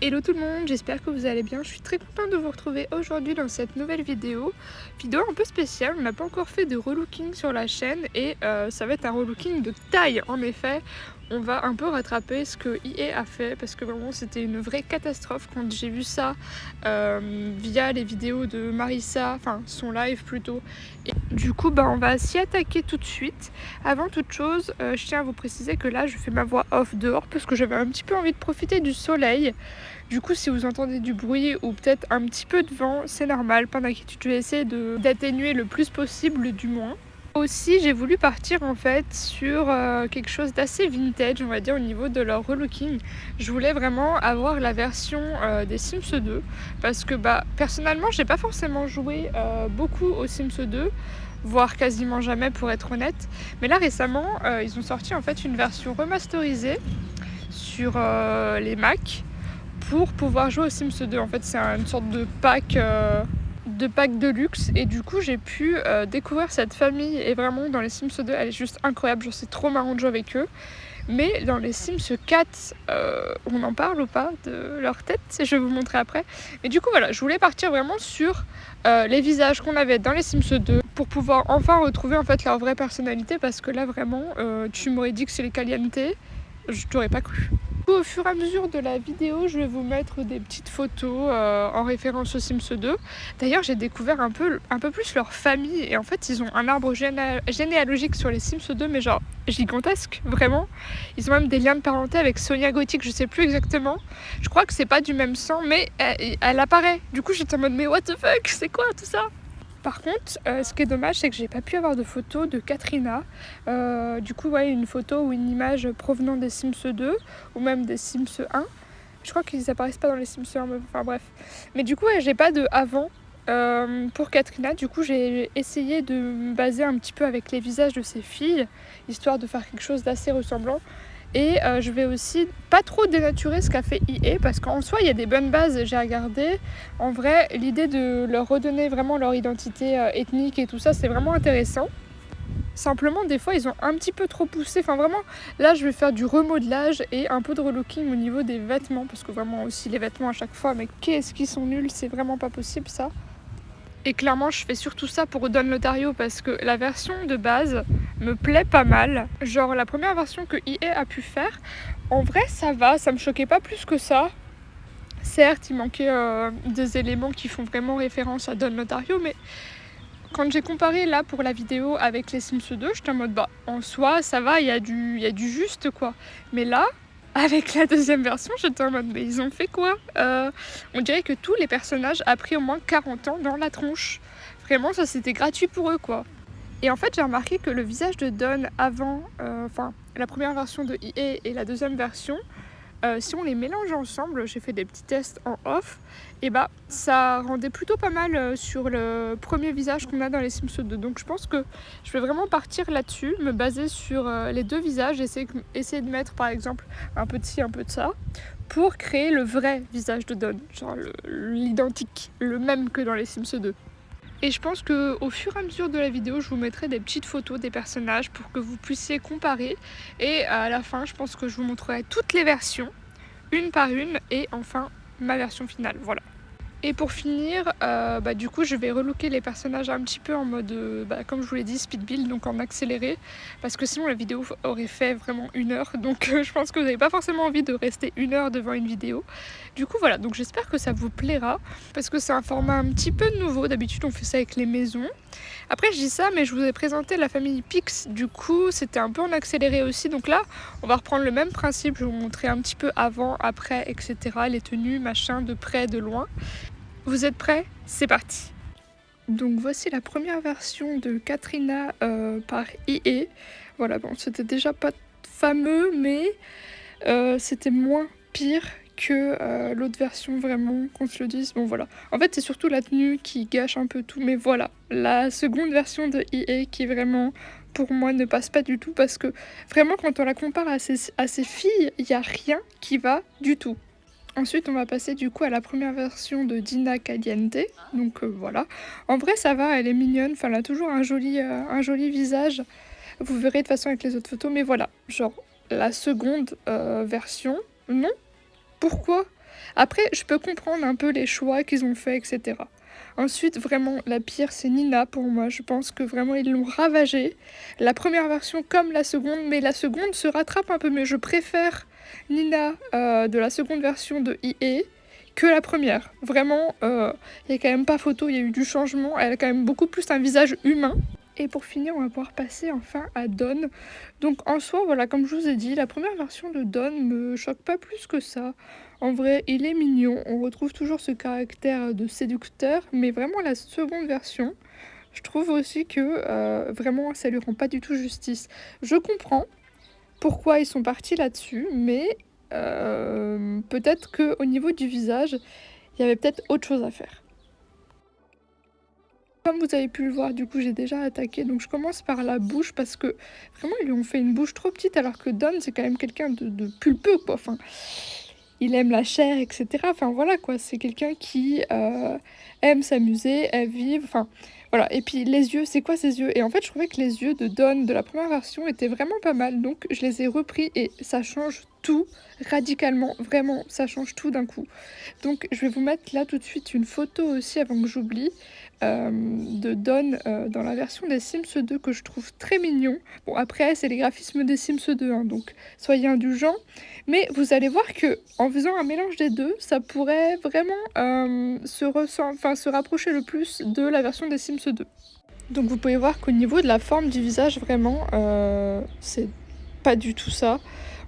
Hello tout le monde, j'espère que vous allez bien. Je suis très contente de vous retrouver aujourd'hui dans cette nouvelle vidéo. Vidéo un peu spéciale, on n'a pas encore fait de relooking sur la chaîne et ça va être un relooking de taille. En effet, on va un peu rattraper ce que EA a fait parce que vraiment c'était une vraie catastrophe quand j'ai vu ça via les vidéos de Marissa, enfin son live plutôt. Et du coup on va s'y attaquer tout de suite. Avant toute chose, je tiens à vous préciser que là je fais ma voix off dehors parce que j'avais un petit peu envie de profiter du soleil. Du coup, si vous entendez du bruit ou peut-être un petit peu de vent, c'est normal, pas d'inquiétude, je vais essayer d'atténuer le plus possible du moins. Aussi, j'ai voulu partir en fait sur quelque chose d'assez vintage, on va dire, au niveau de leur relooking. Je voulais vraiment avoir la version des Sims 2 parce que personnellement, j'ai pas forcément joué beaucoup aux Sims 2, voire quasiment jamais pour être honnête. Mais là récemment, ils ont sorti en fait une version remasterisée sur les Mac pour pouvoir jouer aux Sims 2. En fait, c'est une sorte de pack de luxe et du coup j'ai pu découvrir cette famille et vraiment dans les Sims 2 elle est juste incroyable, genre c'est trop marrant de jouer avec eux. Mais dans les Sims 4 on en parle ou pas de leur tête, je vais vous montrer après. Mais du coup voilà, je voulais partir vraiment sur les visages qu'on avait dans les Sims 2 pour pouvoir enfin retrouver en fait leur vraie personnalité parce que là vraiment tu m'aurais dit que c'est les Caliente, je t'aurais pas cru. Au fur et à mesure de la vidéo, je vais vous mettre des petites photos en référence aux Sims 2. D'ailleurs, j'ai découvert un peu plus leur famille et en fait, ils ont un arbre généalogique sur les Sims 2, mais genre gigantesque, vraiment. Ils ont même des liens de parenté avec Sonia Gothic, je sais plus exactement. Je crois que c'est pas du même sang, mais elle apparaît. Du coup, j'étais en mode, mais what the fuck, c'est quoi tout ça? Par contre, ce qui est dommage, c'est que j'ai pas pu avoir de photo de Katrina. Du coup, ouais, une photo ou une image provenant des Sims 2 ou même des Sims 1. Je crois qu'ils apparaissent pas dans les Sims 1, mais enfin bref. Mais du coup, ouais, j'ai pas de avant pour Katrina. Du coup, j'ai essayé de me baser un petit peu avec les visages de ses filles, histoire de faire quelque chose d'assez ressemblant. Et je vais aussi pas trop dénaturer ce qu'a fait EA parce qu'en soi il y a des bonnes bases, j'ai regardé. En vrai, l'idée de leur redonner vraiment leur identité ethnique et tout ça, c'est vraiment intéressant. Simplement, des fois, ils ont un petit peu trop poussé. Enfin, vraiment, là, je vais faire du remodelage et un peu de relooking au niveau des vêtements. Parce que vraiment, aussi, les vêtements à chaque fois, mais qu'est-ce qu'ils sont nuls, c'est vraiment pas possible ça. Et clairement, je fais surtout ça pour Don Lotario parce que la version de base me plaît pas mal. Genre, la première version que EA a pu faire, en vrai, ça va, ça me choquait pas plus que ça. Certes, il manquait des éléments qui font vraiment référence à Don Lotario, mais quand j'ai comparé là pour la vidéo avec les Sims 2, j'étais en mode en soi, ça va, il y a du juste quoi. Mais là, avec la deuxième version, j'étais en mode mais ils ont fait quoi? On dirait que tous les personnages ont pris au moins 40 ans dans la tronche. Vraiment, ça c'était gratuit pour eux quoi. Et en fait, j'ai remarqué que le visage de Don avant, la première version de EA et la deuxième version, si on les mélange ensemble, j'ai fait des petits tests en off, et ça rendait plutôt pas mal sur le premier visage qu'on a dans les Sims 2. Donc je pense que je vais vraiment partir là-dessus, me baser sur les deux visages, essayer de mettre par exemple un peu de ci, un peu de ça, pour créer le vrai visage de Don, genre l'identique, le même que dans les Sims 2. Et je pense qu'au fur et à mesure de la vidéo, je vous mettrai des petites photos des personnages pour que vous puissiez comparer. Et à la fin, je pense que je vous montrerai toutes les versions, une par une, et enfin ma version finale. Voilà. Et pour finir, du coup, je vais relooker les personnages un petit peu en mode, comme je vous l'ai dit, speed build, donc en accéléré, parce que sinon la vidéo aurait fait vraiment 1 heure, donc je pense que vous n'avez pas forcément envie de rester 1 heure devant une vidéo. Du coup, voilà, donc j'espère que ça vous plaira, parce que c'est un format un petit peu nouveau, d'habitude on fait ça avec les maisons. Après, je dis ça, mais je vous ai présenté la famille Pix, du coup, c'était un peu en accéléré aussi, donc là, on va reprendre le même principe, je vais vous montrer un petit peu avant, après, etc., les tenues, machin, de près, de loin. Vous êtes prêts? C'est parti. Donc voici la première version de Katrina par EA. Voilà, bon, c'était déjà pas fameux, mais c'était moins pire que l'autre version, vraiment, qu'on se le dise. Bon, voilà. En fait, c'est surtout la tenue qui gâche un peu tout, mais voilà. La seconde version de EA qui vraiment, pour moi, ne passe pas du tout, parce que vraiment, quand on la compare à ses filles, il n'y a rien qui va du tout. Ensuite, on va passer du coup à la première version de Dina Caliente. Donc voilà. En vrai, ça va, elle est mignonne. Enfin, elle a toujours un joli visage. Vous verrez de toute façon avec les autres photos. Mais voilà, genre la seconde version. Non. Pourquoi? Après, je peux comprendre un peu les choix qu'ils ont fait, etc. Ensuite, vraiment, la pire, c'est Nina pour moi. Je pense que vraiment, ils l'ont ravagée. La première version comme la seconde, mais la seconde se rattrape un peu mieux. Je préfère Nina de la seconde version de IE que la première. Vraiment, il n'y a quand même pas photo, il y a eu du changement. Elle a quand même beaucoup plus un visage humain. Et pour finir, on va pouvoir passer enfin à Dawn. Donc en soi, voilà, comme je vous ai dit, la première version de Dawn me choque pas plus que ça. En vrai, il est mignon, on retrouve toujours ce caractère de séducteur, mais vraiment la seconde version, je trouve aussi que vraiment ça lui rend pas du tout justice. Je comprends pourquoi ils sont partis là-dessus, mais peut-être qu'au niveau du visage, il y avait peut-être autre chose à faire. Comme vous avez pu le voir, du coup, j'ai déjà attaqué. Donc, je commence par la bouche parce que vraiment, ils lui ont fait une bouche trop petite alors que Don, c'est quand même quelqu'un de pulpeux, quoi. Enfin, il aime la chair, etc. Enfin, voilà, quoi. C'est quelqu'un qui aime s'amuser, aime vivre. Enfin, voilà. Et puis, les yeux, c'est quoi ces yeux? Et en fait, je trouvais que les yeux de Don de la première version étaient vraiment pas mal. Donc, je les ai repris et ça change tout radicalement. Vraiment, ça change tout d'un coup. Donc, je vais vous mettre là tout de suite une photo aussi avant que j'oublie de Dawn dans la version des Sims 2 que je trouve très mignon. Bon, après, c'est les graphismes des Sims 2, hein, donc soyez indulgents. Mais vous allez voir que en faisant un mélange des deux, ça pourrait vraiment se rapprocher le plus de la version des Sims 2. Donc vous pouvez voir qu'au niveau de la forme du visage, vraiment, c'est pas du tout ça.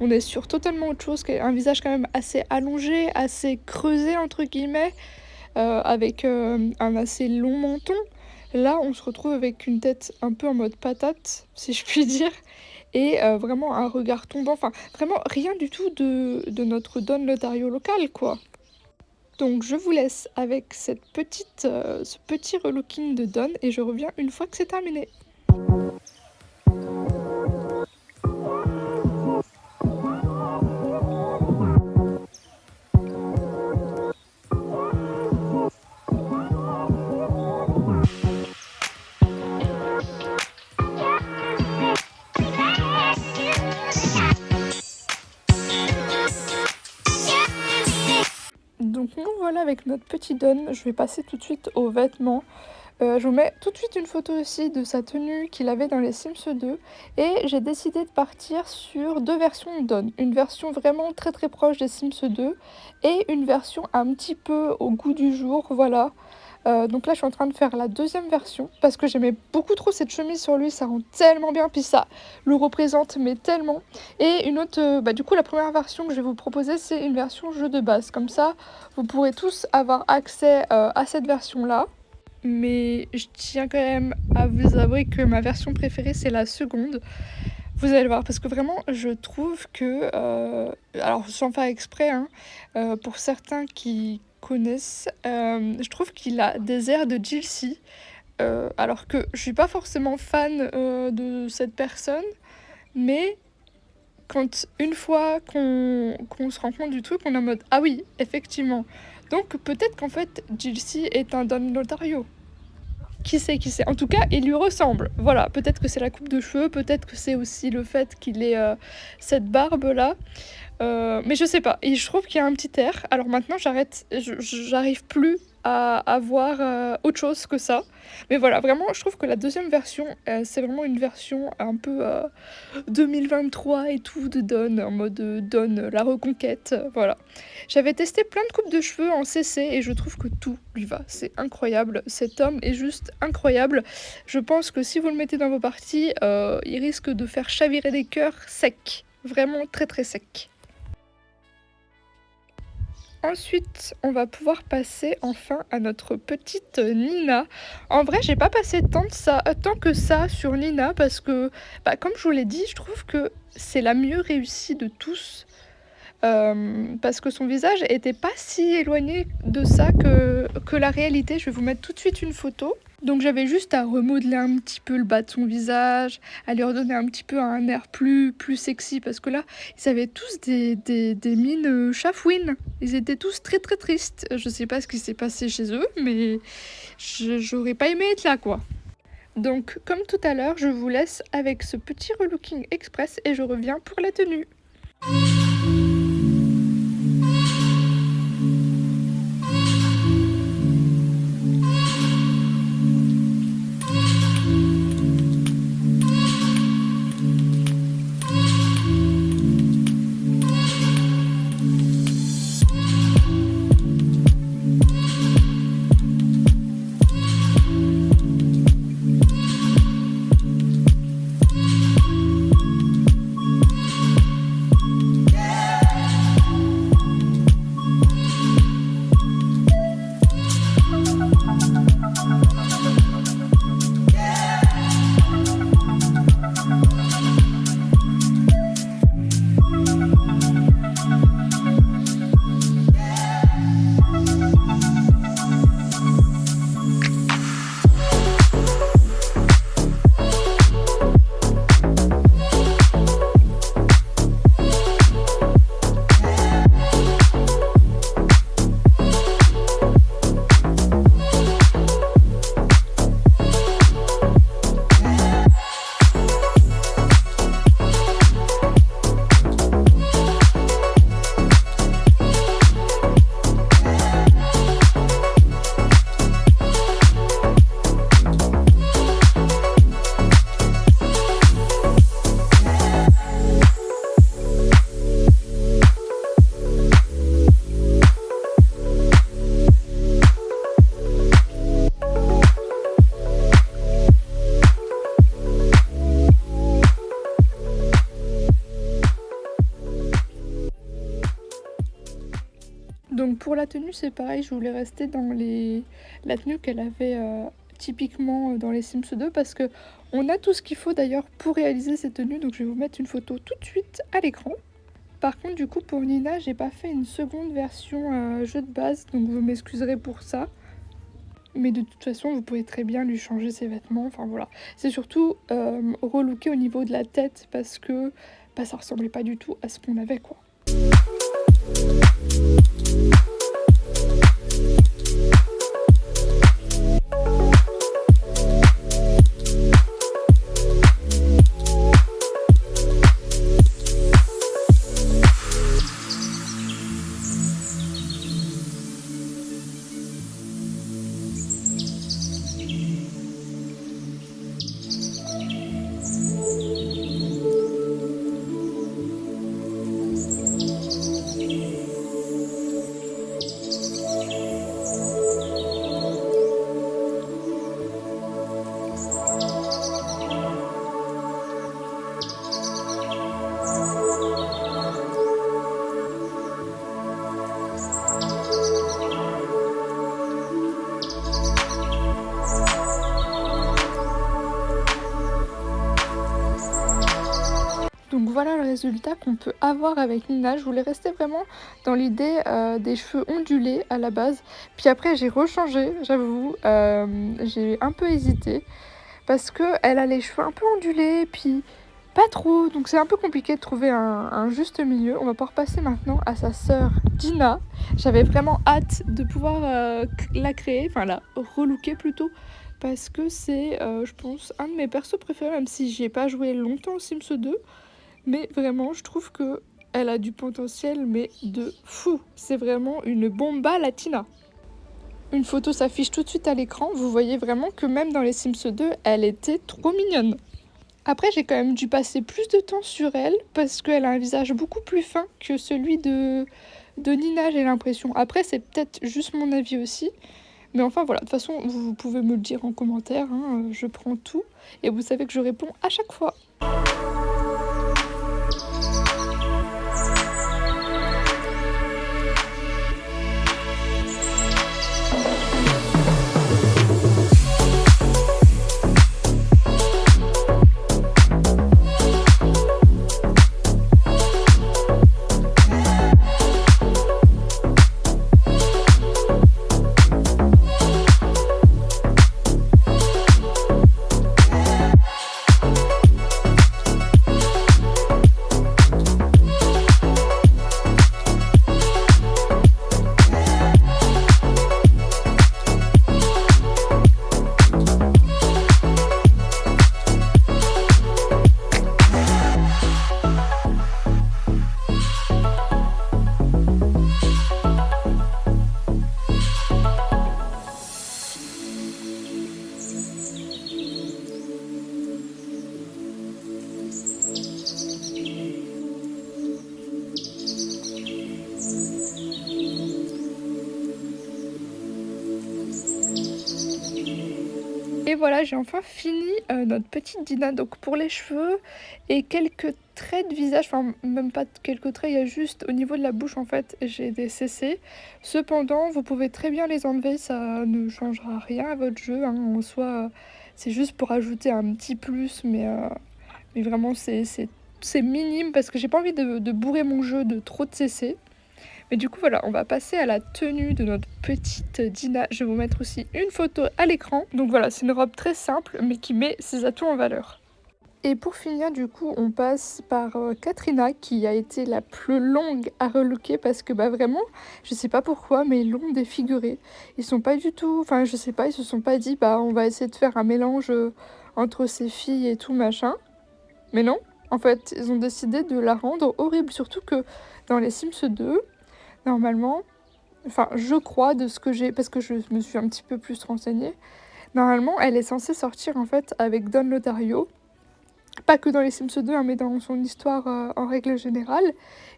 On est sur totalement autre chose, un visage quand même assez allongé, assez creusé entre guillemets, avec un assez long menton. Là, on se retrouve avec une tête un peu en mode patate, si je puis dire, et vraiment un regard tombant. Enfin, vraiment rien du tout de notre Don Lotario local, quoi. Donc je vous laisse avec ce petit relooking de Don et je reviens une fois que c'est terminé. Donc nous voilà avec notre petit Don, je vais passer tout de suite aux vêtements. Je vous mets tout de suite une photo aussi de sa tenue qu'il avait dans les Sims 2 et j'ai décidé de partir sur deux versions de Dawn. Une version vraiment très très proche des Sims 2 et une version un petit peu au goût du jour, voilà. Donc là je suis en train de faire la deuxième version parce que j'aimais beaucoup trop cette chemise sur lui, ça rend tellement bien, puis ça le représente mais tellement. Et une autre, du coup la première version que je vais vous proposer c'est une version jeu de base, comme ça vous pourrez tous avoir accès à cette version là. Mais je tiens quand même à vous avouer que ma version préférée c'est la seconde. Vous allez voir, parce que vraiment je trouve que, alors sans faire exprès, hein, pour certains qui connaissent, je trouve qu'il a des airs de Jilcy, alors que je suis pas forcément fan de cette personne, mais quand une fois qu'on se rend compte du truc, on est en mode ah oui, effectivement. Donc peut-être qu'en fait Jilcy est un Don Lotario. Qui sait, qui sait. En tout cas, il lui ressemble. Voilà, peut-être que c'est la coupe de cheveux, peut-être que c'est aussi le fait qu'il ait cette barbe-là. Mais je sais pas. Et je trouve qu'il y a un petit air. Alors maintenant, j'arrive plus à avoir autre chose que ça. Mais voilà, vraiment, je trouve que la deuxième version, c'est vraiment une version un peu 2023 et tout de Dawn, en mode Dawn, la reconquête, voilà. J'avais testé plein de coupes de cheveux en CC et je trouve que tout lui va. C'est incroyable, cet homme est juste incroyable. Je pense que si vous le mettez dans vos parties, il risque de faire chavirer des cœurs secs. Vraiment très très secs. Ensuite, on va pouvoir passer enfin à notre petite Nina. En vrai, j'ai pas passé tant que ça sur Nina parce que, comme je vous l'ai dit, je trouve que c'est la mieux réussie de tous. Parce que son visage était pas si éloigné de ça que la réalité. Je vais vous mettre tout de suite une photo. Donc j'avais juste à remodeler un petit peu le bas de son visage, à lui redonner un petit peu un air plus sexy, parce que là, ils avaient tous des mines chafouines. Ils étaient tous très très tristes. Je sais pas ce qui s'est passé chez eux, mais j'aurais pas aimé être là, quoi. Donc comme tout à l'heure, je vous laisse avec ce petit relooking express et je reviens pour la tenue. Donc pour la tenue, c'est pareil, je voulais rester dans la tenue qu'elle avait typiquement dans les Sims 2 parce que on a tout ce qu'il faut d'ailleurs pour réaliser cette tenue. Donc je vais vous mettre une photo tout de suite à l'écran. Par contre, du coup, pour Nina, j'ai pas fait une seconde version jeu de base, donc vous m'excuserez pour ça. Mais de toute façon, vous pouvez très bien lui changer ses vêtements, enfin voilà. C'est surtout relooker au niveau de la tête parce que bah, ça ressemblait pas du tout à ce qu'on avait, quoi. Donc voilà le résultat qu'on peut avoir avec Nina. Je voulais rester vraiment dans l'idée des cheveux ondulés à la base. Puis après j'ai rechangé, j'avoue, j'ai un peu hésité. Parce qu'elle a les cheveux un peu ondulés, puis pas trop. Donc c'est un peu compliqué de trouver un juste milieu. On va pouvoir passer maintenant à sa sœur Dina. J'avais vraiment hâte de pouvoir la créer, enfin la relooker plutôt. Parce que c'est, je pense, un de mes persos préférés, même si j'y ai pas joué longtemps au Sims 2. Mais vraiment, je trouve que elle a du potentiel, mais de fou. C'est vraiment une bomba latina. Une photo s'affiche tout de suite à l'écran. Vous voyez vraiment que même dans les Sims 2, elle était trop mignonne. Après, j'ai quand même dû passer plus de temps sur elle parce qu'elle a un visage beaucoup plus fin que celui de Nina, j'ai l'impression. Après, c'est peut-être juste mon avis aussi. Mais enfin voilà, de toute façon, vous pouvez me le dire en commentaire, hein, je prends tout. Et vous savez que je réponds à chaque fois. Et voilà, j'ai enfin fini notre petite Dina. Donc pour les cheveux et quelques traits de visage, enfin même pas quelques traits, il y a juste au niveau de la bouche en fait, j'ai des CC. Cependant, vous pouvez très bien les enlever, ça ne changera rien à votre jeu, hein. En soi, c'est juste pour ajouter un petit plus, mais vraiment c'est minime parce que j'ai pas envie de bourrer mon jeu de trop de CC. Mais du coup voilà, on va passer à la tenue de notre petite Dina. Je vais vous mettre aussi une photo à l'écran. Donc voilà, c'est une robe très simple mais qui met ses atouts en valeur. Et pour finir, du coup, on passe par Katrina qui a été la plus longue à relooker parce que bah vraiment, je sais pas pourquoi, mais ils l'ont défigurée. Ils sont pas du tout, enfin je sais pas, ils se sont pas dit bah on va essayer de faire un mélange entre ces filles et tout machin. Mais non, en fait, ils ont décidé de la rendre horrible, surtout que dans les Sims 2, normalement, enfin je crois de ce que j'ai, parce que je me suis un petit peu plus renseignée, normalement elle est censée sortir en fait avec Don Lothario, pas que dans les Sims 2, hein, mais dans son histoire en règle générale,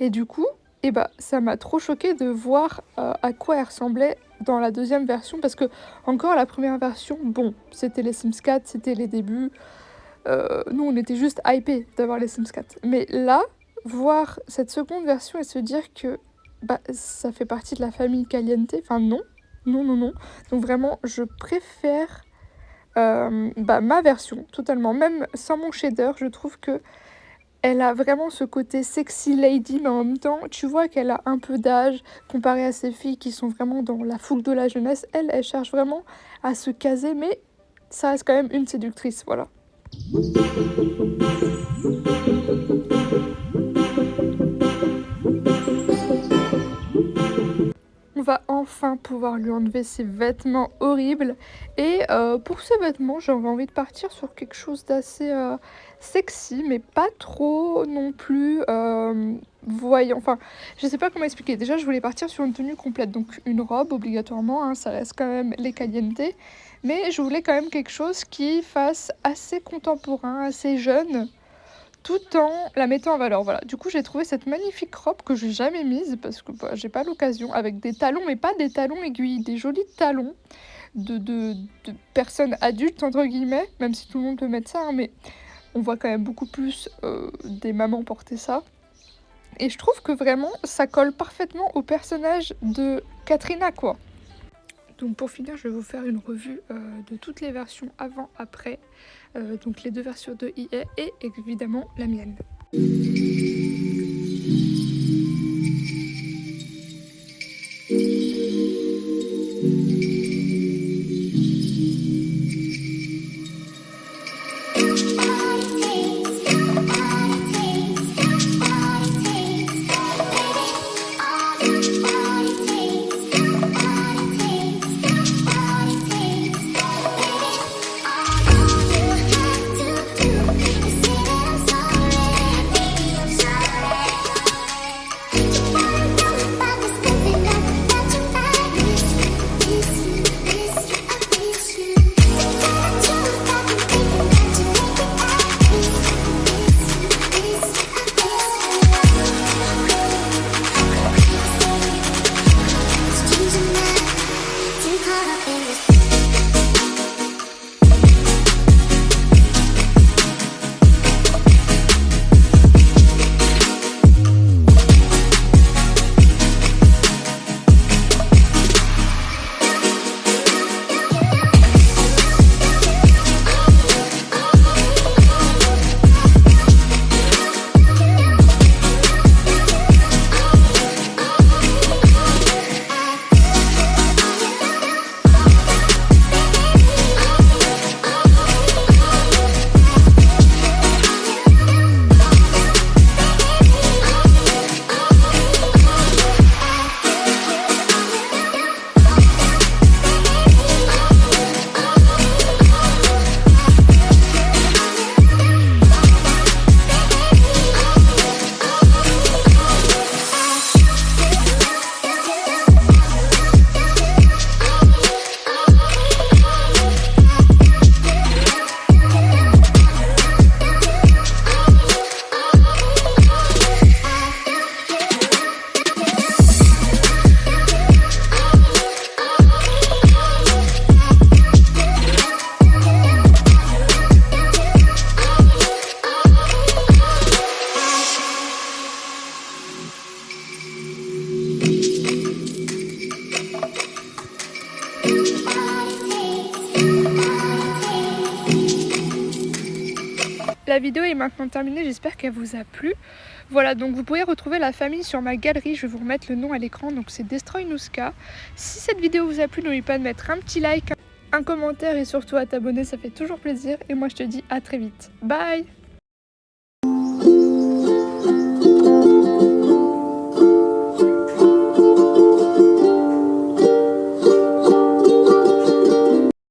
et du coup, eh bah, ça m'a trop choquée de voir à quoi elle ressemblait dans la deuxième version, parce que encore la première version, bon, c'était les Sims 4, c'était les débuts, nous on était juste hypés d'avoir les Sims 4, mais là, voir cette seconde version et se dire que bah, ça fait partie de la famille Caliente. Enfin non, non, non, non. Donc vraiment, je préfère bah, ma version totalement. Même sans mon shader, je trouve que elle a vraiment ce côté sexy lady, mais en même temps, tu vois qu'elle a un peu d'âge comparé à ces filles qui sont vraiment dans la fougue de la jeunesse. Elle cherche vraiment à se caser, mais ça reste quand même une séductrice, voilà. On va enfin pouvoir lui enlever ses vêtements horribles. Et pour ces vêtements, j'avais envie de partir sur quelque chose d'assez sexy, mais pas trop non plus voyant. Enfin, je sais pas comment expliquer. Déjà, je voulais partir sur une tenue complète, donc une robe obligatoirement, hein, ça reste quand même les caliente. Mais je voulais quand même quelque chose qui fasse assez contemporain, assez jeune, tout en la mettant en valeur. Voilà, du coup j'ai trouvé cette magnifique robe que j'ai jamais mise parce que bah, j'ai pas l'occasion, avec des talons, mais pas des talons aiguilles, des jolis talons de personnes adultes entre guillemets, même si tout le monde peut mettre ça, hein, mais on voit quand même beaucoup plus des mamans porter ça. Et je trouve que vraiment ça colle parfaitement au personnage de Katrina, quoi. Donc pour finir, je vais vous faire une revue de toutes les versions avant-après, donc les deux versions de EA et évidemment la mienne. La vidéo est maintenant terminée, j'espère qu'elle vous a plu. Voilà, donc vous pouvez retrouver la famille sur ma galerie, je vais vous remettre le nom à l'écran, donc c'est Destroy Nuska. Si cette vidéo vous a plu, n'oubliez pas de mettre un petit like, un commentaire et surtout à t'abonner, ça fait toujours plaisir. Et moi je te dis à très vite. Bye!